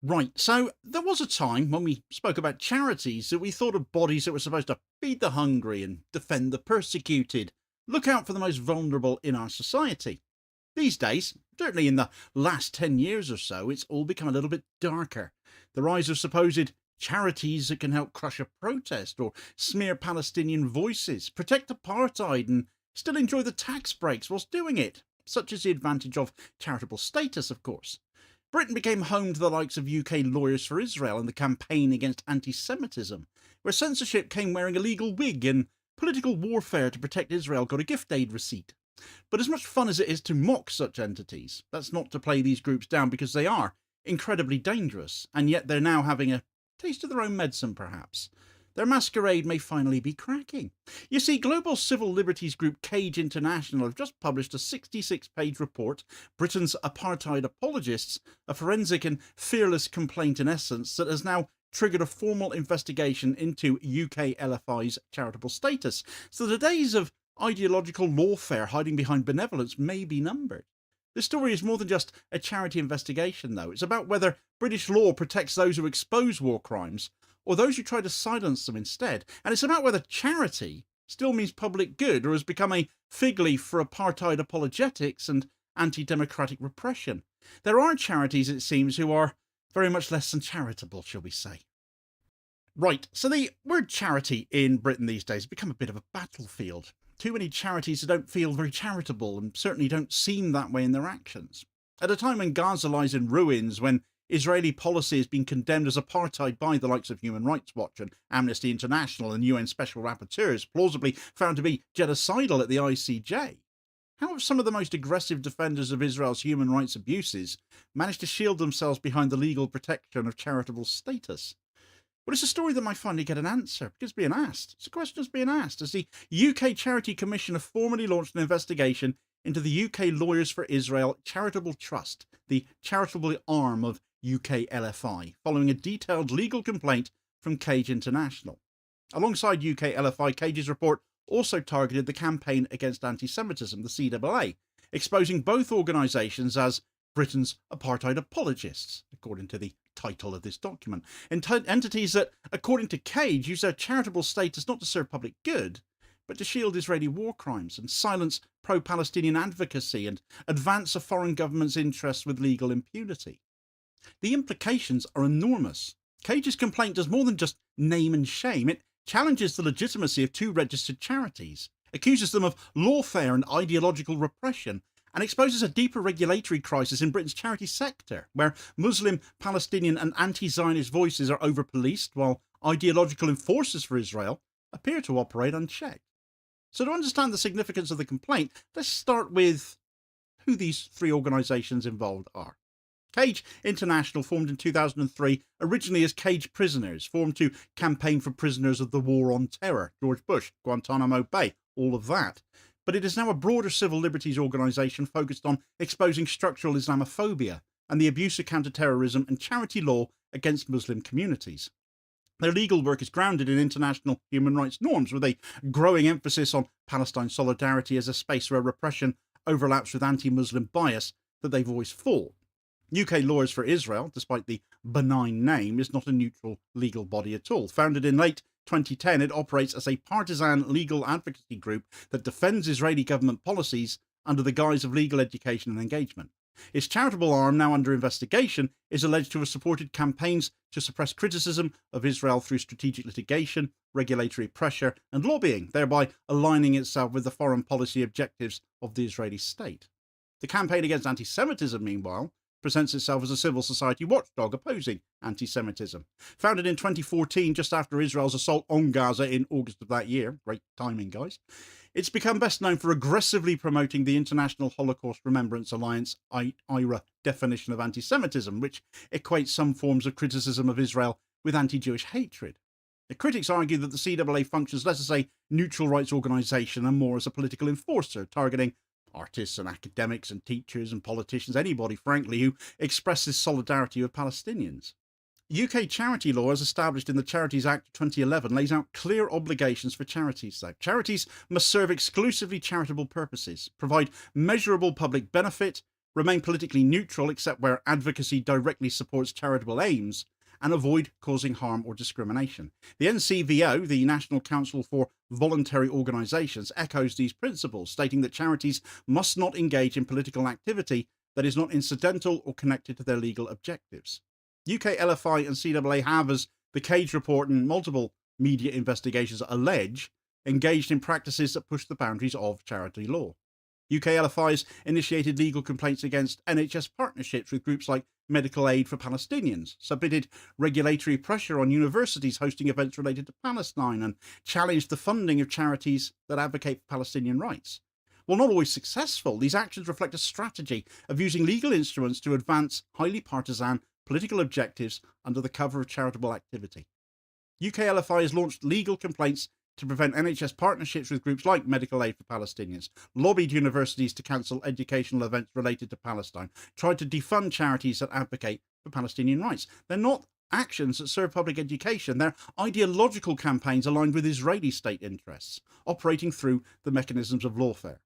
Right, so there was a time when we spoke about charities that we thought of bodies that were supposed to feed the hungry and defend the persecuted, look out for the most vulnerable in our society. These days, certainly in the last 10 years or so, it's all become a little bit darker. The rise of supposed charities that can help crush a protest or smear Palestinian voices, protect apartheid, and still enjoy the tax breaks whilst doing it, such as the advantage of charitable status, of course. Britain became home to the likes of UK Lawyers for Israel and the campaign against anti Semitism, where censorship came wearing a legal wig and political warfare to protect Israel got a gift aid receipt. But as much fun as it is to mock such entities, that's not to play these groups down because they are incredibly dangerous, and yet they're now having a taste of their own medicine, perhaps. Their masquerade may finally be cracking. You see, global civil liberties group Cage International have just published a 66-page report, Britain's Apartheid Apologists, a forensic and fearless complaint in essence, that has now triggered a formal investigation into UK LFI's charitable status. So the days of ideological lawfare hiding behind benevolence may be numbered. This story is more than just a charity investigation, though. It's about whether British law protects those who expose war crimes or those who try to silence them instead. And it's about whether charity still means public good or has become a fig leaf for apartheid apologetics and anti-democratic repression. There are charities, it seems, who are very much less than charitable, shall we say. Right, so the word charity in Britain these days has become a bit of a battlefield. Too many charities that don't feel very charitable and certainly don't seem that way in their actions. At a time when Gaza lies in ruins, when Israeli policy has been condemned as apartheid by the likes of Human Rights Watch and Amnesty International and UN Special Rapporteurs, plausibly found to be genocidal at the ICJ, how have some of the most aggressive defenders of Israel's human rights abuses managed to shield themselves behind the legal protection of charitable status? Well, it's a story that might finally get an answer, because it's being asked. It's a question that's being asked, as the UK Charity Commission have formally launched an investigation into the UK Lawyers for Israel Charitable Trust, the charitable arm of UK LFI, following a detailed legal complaint from Cage International. Alongside UK LFI, Cage's report also targeted the Campaign Against Anti-Semitism, the CAA, exposing both organisations as Britain's apartheid apologists, according to the title of this document. Entities that, according to Cage, use their charitable status not to serve public good, but to shield Israeli war crimes and silence pro-Palestinian advocacy and advance a foreign government's interests with legal impunity. The implications are enormous. Cage's complaint does more than just name and shame. It challenges the legitimacy of two registered charities, accuses them of lawfare and ideological repression, and exposes a deeper regulatory crisis in Britain's charity sector, where Muslim, Palestinian and anti-Zionist voices are over-policed, while ideological enforcers for Israel appear to operate unchecked. So to understand the significance of the complaint, let's start with who these three organisations involved are. Cage International, formed in 2003, originally as Cage Prisoners, formed to campaign for prisoners of the War on Terror, George Bush, Guantanamo Bay, all of that. But it is now a broader civil liberties organisation focused on exposing structural Islamophobia and the abuse of counter-terrorism and charity law against Muslim communities. Their legal work is grounded in international human rights norms, with a growing emphasis on Palestine solidarity as a space where repression overlaps with anti-Muslim bias that they've always fought. UK Lawyers for Israel, despite the benign name, is not a neutral legal body at all. Founded in late 2010, it operates as a partisan legal advocacy group that defends Israeli government policies under the guise of legal education and engagement. Its charitable arm, now under investigation, is alleged to have supported campaigns to suppress criticism of Israel through strategic litigation, regulatory pressure, and lobbying, thereby aligning itself with the foreign policy objectives of the Israeli state. The Campaign Against Anti-Semitism, meanwhile, presents itself as a civil society watchdog opposing anti-Semitism. Founded in 2014, just after Israel's assault on Gaza in August of that year, great timing, guys, it's become best known for aggressively promoting the International Holocaust Remembrance Alliance IRA definition of anti-Semitism, which equates some forms of criticism of Israel with anti-Jewish hatred. The critics argue that the CAA functions less as a neutral rights organisation and more as a political enforcer, targeting artists and academics and teachers and politicians, anybody, frankly, who expresses solidarity with Palestinians. UK charity law, as established in the Charities Act of 2011, lays out clear obligations for charities, though. Charities must serve exclusively charitable purposes, provide measurable public benefit, remain politically neutral except where advocacy directly supports charitable aims, and avoid causing harm or discrimination. The NCVO, the National Council for Voluntary Organisations, echoes these principles, stating that charities must not engage in political activity that is not incidental or connected to their legal objectives. UK LFI and CAA have, as the Cage Report and multiple media investigations allege, engaged in practices that push the boundaries of charity law. UK LFIs initiated legal complaints against NHS partnerships with groups like Medical Aid for Palestinians, submitted regulatory pressure on universities hosting events related to Palestine, and challenged the funding of charities that advocate for Palestinian rights. While not always successful, these actions reflect a strategy of using legal instruments to advance highly partisan political objectives under the cover of charitable activity. UK LFI has launched legal complaints to prevent NHS partnerships with groups like Medical Aid for Palestinians, lobbied universities to cancel educational events related to Palestine, tried to defund charities that advocate for Palestinian rights. They're not actions that serve public education, they're ideological campaigns aligned with Israeli state interests, operating through the mechanisms of lawfare.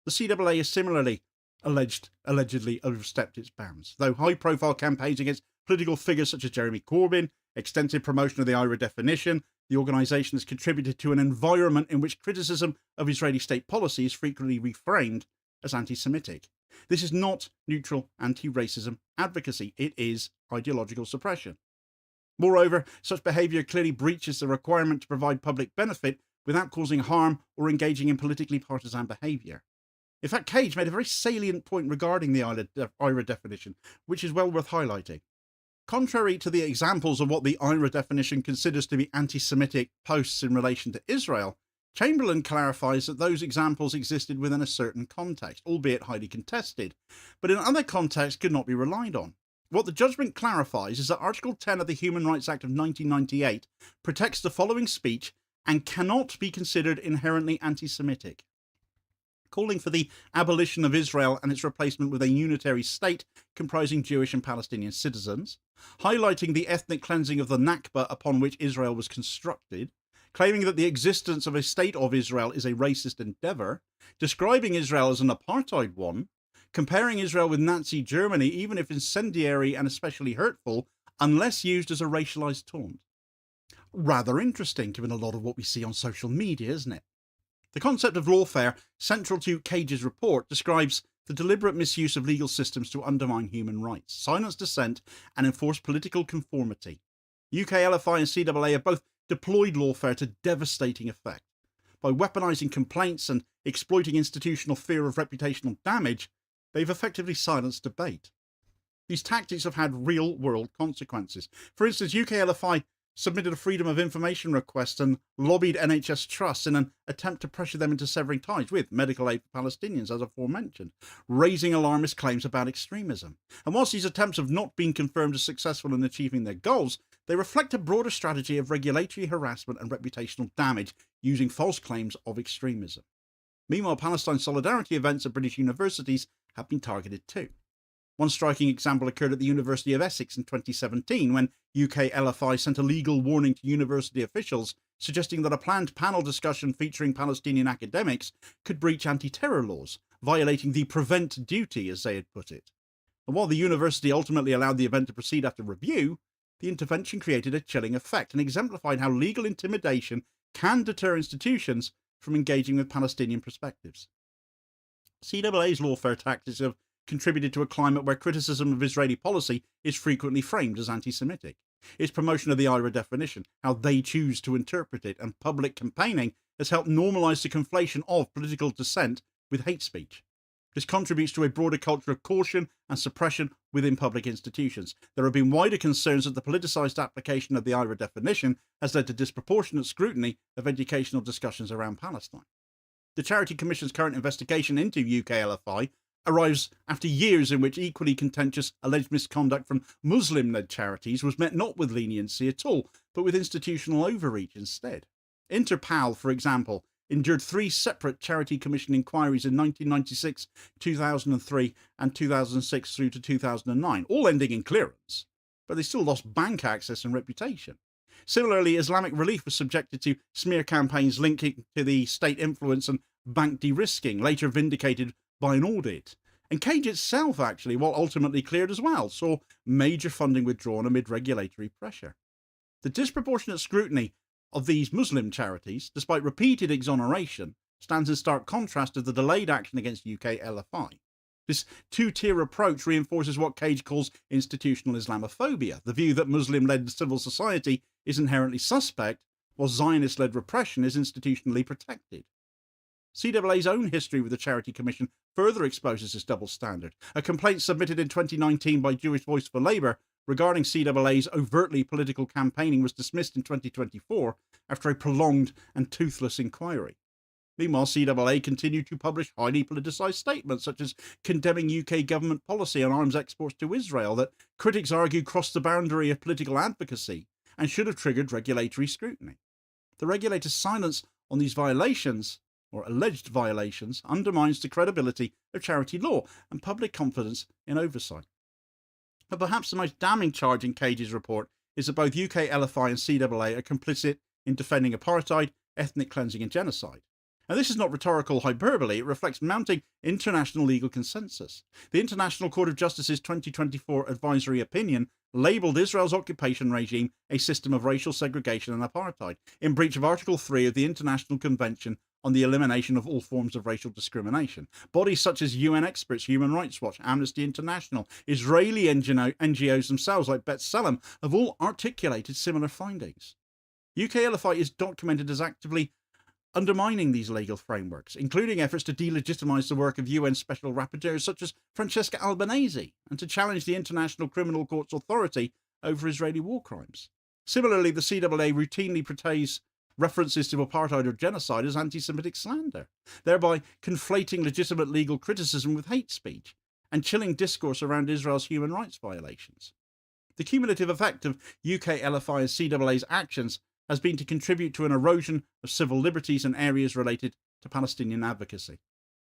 The CAA has similarly allegedly overstepped its bounds, though high-profile campaigns against political figures such as Jeremy Corbyn, extensive promotion of the IRA definition, the organisation has contributed to an environment in which criticism of Israeli state policy is frequently reframed as anti-Semitic. This is not neutral anti-racism advocacy, it is ideological suppression. Moreover, such behaviour clearly breaches the requirement to provide public benefit without causing harm or engaging in politically partisan behaviour. In fact, Cage made a very salient point regarding the IRA definition, which is well worth highlighting. Contrary to the examples of what the IRA definition considers to be anti-Semitic posts in relation to Israel, Chamberlain clarifies that those examples existed within a certain context, albeit highly contested, but in other contexts could not be relied on. What the judgment clarifies is that Article 10 of the Human Rights Act of 1998 protects the following speech and cannot be considered inherently anti-Semitic. Calling for the abolition of Israel and its replacement with a unitary state comprising Jewish and Palestinian citizens, highlighting the ethnic cleansing of the Nakba upon which Israel was constructed, claiming that the existence of a state of Israel is a racist endeavour, describing Israel as an apartheid one, comparing Israel with Nazi Germany, even if incendiary and especially hurtful, unless used as a racialised taunt. Rather interesting, given a lot of what we see on social media, isn't it? The concept of lawfare, central to Cage's report, describes the deliberate misuse of legal systems to undermine human rights, silence dissent, and enforce political conformity. UK LFI and CAA have both deployed lawfare to devastating effect. By weaponising complaints and exploiting institutional fear of reputational damage, they've effectively silenced debate. These tactics have had real-world consequences. For instance, UK LFI submitted a Freedom of Information request and lobbied NHS trusts in an attempt to pressure them into severing ties with Medical Aid for Palestinians, as aforementioned, raising alarmist claims about extremism. And whilst these attempts have not been confirmed as successful in achieving their goals, they reflect a broader strategy of regulatory harassment and reputational damage using false claims of extremism. Meanwhile, Palestine solidarity events at British universities have been targeted too. One striking example occurred at the University of Essex in 2017 when UK LFI sent a legal warning to university officials suggesting that a planned panel discussion featuring Palestinian academics could breach anti-terror laws, violating the prevent duty, as they had put it. And while the university ultimately allowed the event to proceed after review, the intervention created a chilling effect and exemplified how legal intimidation can deter institutions from engaging with Palestinian perspectives. CAA's lawfare tactics have contributed to a climate where criticism of Israeli policy is frequently framed as anti-Semitic. Its promotion of the IRA definition, how they choose to interpret it, and public campaigning has helped normalise the conflation of political dissent with hate speech. This contributes to a broader culture of caution and suppression within public institutions. There have been wider concerns that the politicised application of the IRA definition has led to disproportionate scrutiny of educational discussions around Palestine. The Charity Commission's current investigation into UK LFI arrives after years in which equally contentious alleged misconduct from Muslim-led charities was met not with leniency at all, but with institutional overreach instead. Interpal, for example, endured 3 separate Charity Commission inquiries in 1996, 2003 and 2006 through to 2009, all ending in clearance, but they still lost bank access and reputation. Similarly, Islamic Relief was subjected to smear campaigns linking to the state influence and bank de-risking, later vindicated by an audit. And Cage itself, actually, while ultimately cleared as well, saw major funding withdrawn amid regulatory pressure. The disproportionate scrutiny of these Muslim charities, despite repeated exoneration, stands in stark contrast to the delayed action against UK LFI. This two-tier approach reinforces what Cage calls institutional Islamophobia, the view that Muslim-led civil society is inherently suspect, while Zionist-led repression is institutionally protected. CAA's own history with the Charity Commission further exposes this double standard. A complaint submitted in 2019 by Jewish Voice for Labour regarding CAA's overtly political campaigning was dismissed in 2024 after a prolonged and toothless inquiry. Meanwhile, CAA continued to publish highly politicised statements, such as condemning UK government policy on arms exports to Israel that critics argue crossed the boundary of political advocacy and should have triggered regulatory scrutiny. The regulator's silence on these violations, or alleged violations, undermines the credibility of charity law and public confidence in oversight. But perhaps the most damning charge in Cage's report is that both UK LFI and CAA are complicit in defending apartheid, ethnic cleansing and genocide. And this is not rhetorical hyperbole, it reflects mounting international legal consensus. The International Court of Justice's 2024 advisory opinion labelled Israel's occupation regime a system of racial segregation and apartheid, in breach of Article 3 of the International Convention on the Elimination of All Forms of Racial Discrimination. Bodies such as UN experts, Human Rights Watch, Amnesty International, Israeli NGOs themselves like B'Tselem have all articulated similar findings. UK LFI is documented as actively undermining these legal frameworks, including efforts to delegitimise the work of UN special rapporteurs such as Francesca Albanese, and to challenge the International Criminal Court's authority over Israeli war crimes. Similarly, the CAA routinely portrays references to apartheid or genocide as anti-Semitic slander, thereby conflating legitimate legal criticism with hate speech and chilling discourse around Israel's human rights violations. The cumulative effect of UK LFI and CAA's actions has been to contribute to an erosion of civil liberties in areas related to Palestinian advocacy.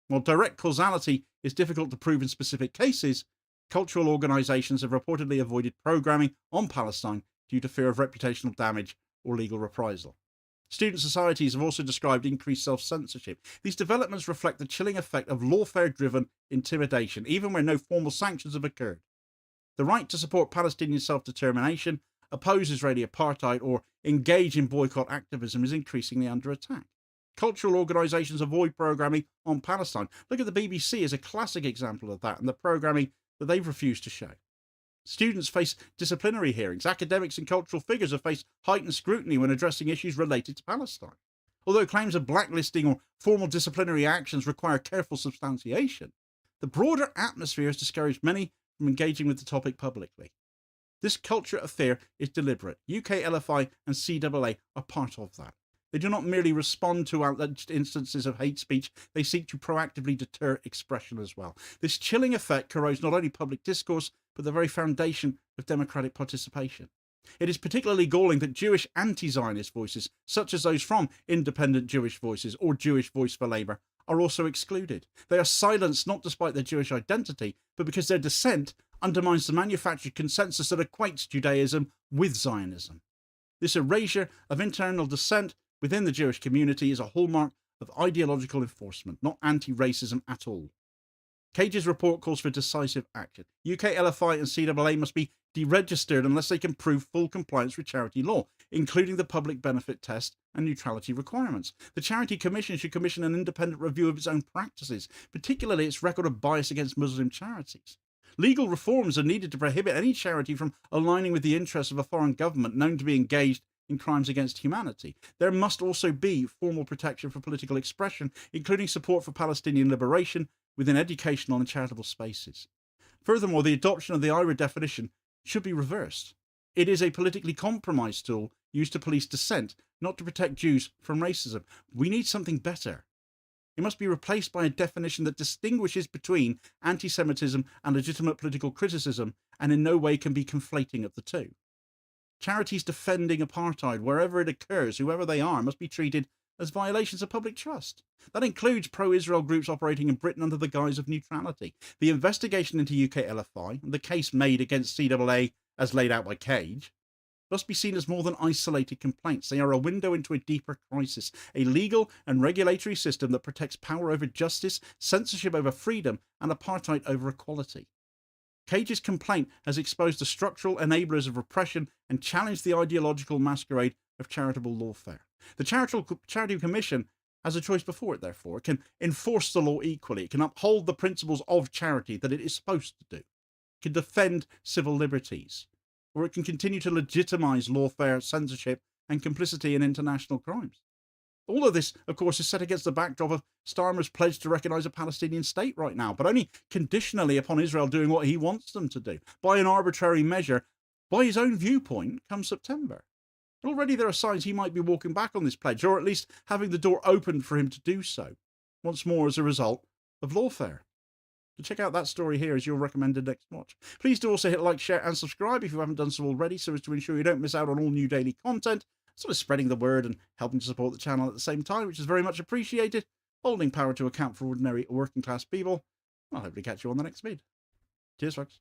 While direct causality is difficult to prove in specific cases, cultural organisations have reportedly avoided programming on Palestine due to fear of reputational damage or legal reprisal. Student societies have also described increased self-censorship. These developments reflect the chilling effect of lawfare-driven intimidation, even where no formal sanctions have occurred. The right to support Palestinian self-determination, oppose Israeli apartheid, or engage in boycott activism is increasingly under attack. Cultural organisations avoid programming on Palestine. Look at the BBC as a classic example of that, and the programming that they've refused to show. Students face disciplinary hearings. Academics and cultural figures have faced heightened scrutiny when addressing issues related to Palestine. Although claims of blacklisting or formal disciplinary actions require careful substantiation, the broader atmosphere has discouraged many from engaging with the topic publicly. This culture affair is deliberate. UK LFI and CAA are part of that. They do not merely respond to alleged instances of hate speech, they seek to proactively deter expression as well. This chilling effect corrodes not only public discourse, but the very foundation of democratic participation. It is particularly galling that Jewish anti-Zionist voices, such as those from Independent Jewish Voices or Jewish Voice for Labour, are also excluded. They are silenced not despite their Jewish identity, but because their dissent undermines the manufactured consensus that equates Judaism with Zionism. This erasure of internal dissent within the Jewish community is a hallmark of ideological enforcement, not anti-racism at all. Cage's report calls for decisive action. UK LFI and CAA must be deregistered unless they can prove full compliance with charity law, including the public benefit test and neutrality requirements. The Charity Commission should commission an independent review of its own practices, particularly its record of bias against Muslim charities. Legal reforms are needed to prohibit any charity from aligning with the interests of a foreign government known to be engaged in crimes against humanity. There must also be formal protection for political expression, including support for Palestinian liberation within educational and charitable spaces. Furthermore, the adoption of the IRA definition should be reversed. It is a politically compromised tool used to police dissent, not to protect Jews from racism. We need something better. It must be replaced by a definition that distinguishes between anti-Semitism and legitimate political criticism, and in no way can be conflating of the two. Charities defending apartheid, wherever it occurs, whoever they are, must be treated as violations of public trust. That includes pro-Israel groups operating in Britain under the guise of neutrality. The investigation into UK LFI and the case made against CAA as laid out by Cage must be seen as more than isolated complaints. They are a window into a deeper crisis, a legal and regulatory system that protects power over justice, censorship over freedom, and apartheid over equality. Cage's complaint has exposed the structural enablers of repression and challenged the ideological masquerade of charitable lawfare. The Charity Commission has a choice before it, therefore. It can enforce the law equally. It can uphold the principles of charity that it is supposed to do. It can defend civil liberties. Or it can continue to legitimize lawfare, censorship, and complicity in international crimes. All of this, of course, is set against the backdrop of Starmer's pledge to recognize a Palestinian state right now, but only conditionally upon Israel doing what he wants them to do, by an arbitrary measure, by his own viewpoint, come September. And already there are signs he might be walking back on this pledge, or at least having the door opened for him to do so, once more as a result of lawfare. So check out that story here as your recommended next watch. Please do also hit like, share, and subscribe if you haven't done so already, so as to ensure you don't miss out on all new daily content, sort of spreading the word and helping to support the channel at the same time, which is very much appreciated, holding power to account for ordinary working class people. I'll hopefully catch you on the next vid. Cheers, folks.